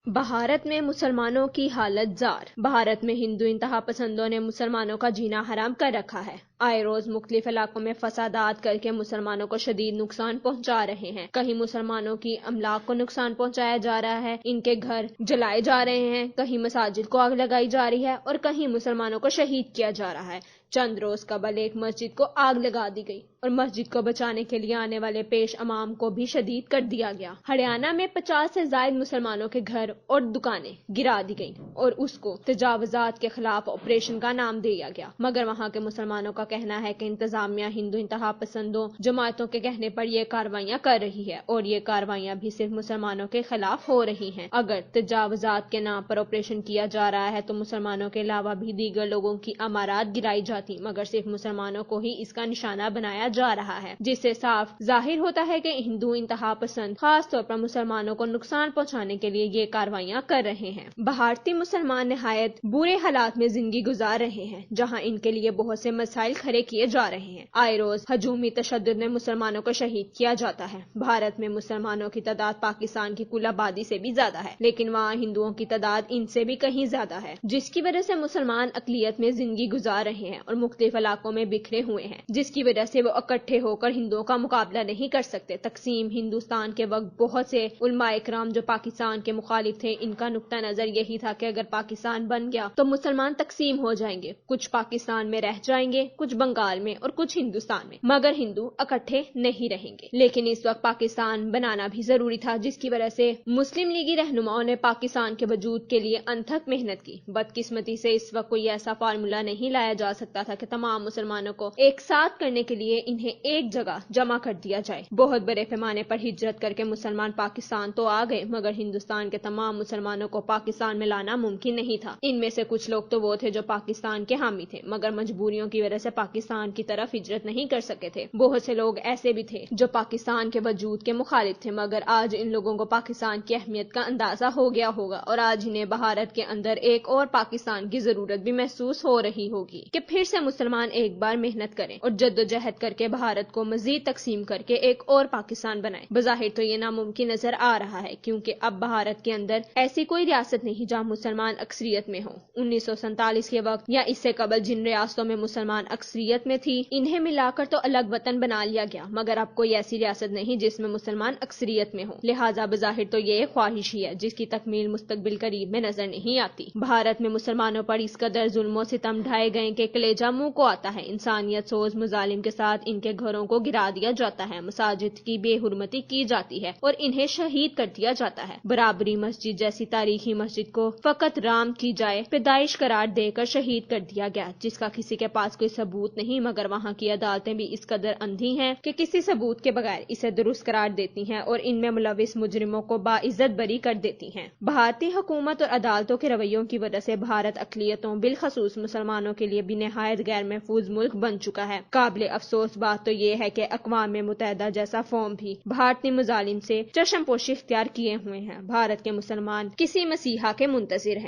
भारत में मुसलमानों की हालत जार। भारत में हिंदू इंतहा पसंदों ने मुसलमानों का जीना हराम कर रखा है। आए रोज मुख्तलिफ इलाकों में फसादात करके मुसलमानों को शदीद नुकसान पहुंचा रहे हैं। कहीं मुसलमानों की अमलाक को नुकसान पहुंचाया जा रहा है, इनके घर जलाए जा रहे हैं, कहीं मसाजिद को आग लगाई जा रही है और कहीं मुसलमानों को शहीद किया जा रहा है। चंद रोज कबल एक मस्जिद को आग लगा दी गई और मस्जिद को बचाने के लिए आने वाले पेश अमाम को भी शदीद कर दिया गया। हरियाणा में 50 से ज्यादा मुसलमानों के घर और दुकानें गिरा दी गईं और उसको तजावुजात के खिलाफ ऑपरेशन का नाम दिया गया। मगर वहां के मुसलमानों का कहना है कि इंतजामिया हिंदू इंतहा पसंदों जमातों के कहने पर ये कार्रवाइयां कर रही है और ये कार्रवाइयां भी सिर्फ मुसलमानों के खिलाफ हो रही हैं। अगर तजावुजात के नाम पर ऑपरेशन किया जा रहा है तो मुसलमानों के अलावा भी दीगर लोगों की अमारात गिराई जाती, मगर सिर्फ मुसलमानों को ही इसका निशाना बनाया जा रहा है, जिससे साफ जाहिर होता है कि हिंदू इंतहा पसंद खास तौर पर मुसलमानों को नुकसान पहुंचाने के लिए ये कार्रवाइयां कर रहे हैं। भारतीय मुसलमान निहायत बुरे हालात में जिंदगी गुजार रहे हैं, जहां इनके लिए बहुत से मसाइल खड़े किए जा रहे हैं। आए रोज हजूमी तशद्दुद में मुसलमानों को शहीद किया जाता है। भारत में मुसलमानों की तादाद पाकिस्तान की कुल आबादी से भी ज्यादा है, लेकिन वहाँ हिंदुओं की तादाद इनसे भी कहीं ज्यादा है, जिसकी वजह से मुसलमान अकलियत में जिंदगी गुजार रहे हैं और मुख्तलिफ इलाकों में बिखरे हुए हैं, जिसकी वजह से वो इकट्ठे होकर हिंदुओं का मुकाबला नहीं कर सकते। तकसीम हिंदुस्तान के वक्त बहुत से उलमाए इकराम जो पाकिस्तान के मुखालिफ थे, इनका नुक्ता नजर यही था कि अगर पाकिस्तान बन गया तो मुसलमान तकसीम हो जाएंगे, कुछ पाकिस्तान में रह जाएंगे, कुछ बंगाल में और कुछ हिंदुस्तान में, मगर हिंदू इकट्ठे नहीं रहेंगे। लेकिन इस वक्त पाकिस्तान बनाना भी जरूरी था, जिसकी वजह से मुस्लिम लीगी रहनुमाओं ने पाकिस्तान के वजूद के लिए अनथक मेहनत की। बदकिस्मती से इस वक्त कोई ऐसा फार्मूला नहीं लाया जा सकता था कि तमाम मुसलमानों को एक साथ करने के लिए इन्हें एक जगह जमा कर दिया जाए। बहुत बड़े पैमाने पर हिजरत करके मुसलमान पाकिस्तान तो आ गए, मगर हिंदुस्तान के तमाम मुसलमानों को पाकिस्तान में लाना मुमकिन नहीं था। इनमें से कुछ लोग तो वो थे जो पाकिस्तान के हामी थे, मगर मजबूरियों की वजह से पाकिस्तान की तरफ हिजरत नहीं कर सके थे। बहुत से लोग ऐसे भी थे जो पाकिस्तान के वजूद के मुखालिफ थे, मगर आज इन लोगों को पाकिस्तान की अहमियत का अंदाजा हो गया होगा और आज इन्हें भारत के अंदर एक और पाकिस्तान की जरूरत भी महसूस हो रही होगी कि फिर से मुसलमान एक बार मेहनत करें और जद्दोजहद करके भारत को मजीद तकसीम करके एक और पाकिस्तान बनाएं। बज़ाहिर तो ये नामुमकिन नजर आ रहा है, क्योंकि अब भारत के अंदर ऐसी कोई रियासत नहीं जहां मुसलमान अक्सरियत में हो। 1947 के वक्त या इससे कबल जिन रियासतों में मुसलमान अक्सरियत में थी, इन्हें मिलाकर तो अलग वतन बना लिया गया, मगर अब कोई ऐसी रियासत नहीं जिसमें मुसलमान अक्सरियत में हो। लिहाजा बज़ाहिर तो ये ख्वाहिश ही है जिसकी तकमील मुस्तकबिल करीब में नजर नहीं आती। भारत में मुसलमानों पर इस कदर जुल्म सितम ढाए गए कि कलेजा मुंह को आता है। इंसानियत सोच मुजालिम के साथ इनके घरों को गिरा दिया जाता है, मसाजिद की बेहुरमती की जाती है और इन्हें शहीद कर दिया जाता है। बराबरी मस्जिद जैसी तारीखी मस्जिद को फकत राम की जाए पैदाइश करार देकर शहीद कर दिया गया, जिसका किसी के पास कोई सबूत नहीं, मगर वहाँ की अदालतें भी इस कदर अंधी हैं कि किसी सबूत के बगैर इसे दुरुस्त करार देती हैं और इनमें मुलविस मुजरिमों को बाइज्जत बरी कर देती हैं। भारतीय हुकूमत और अदालतों के रवैयों की वजह से भारत अकलियतों बिलखसूस मुसलमानों के लिए भी निहायत गैर महफूज मुल्क बन चुका है। काबिल अफसोस बात तो ये है कि अक़वाम मुत्तहिदा जैसा फॉर्म भी भारतीय मुजालिम से चश्मपोशी इख्तियार किए हुए हैं। भारत के मुसलमान किसी मसीहा के मुंतजिर हैं।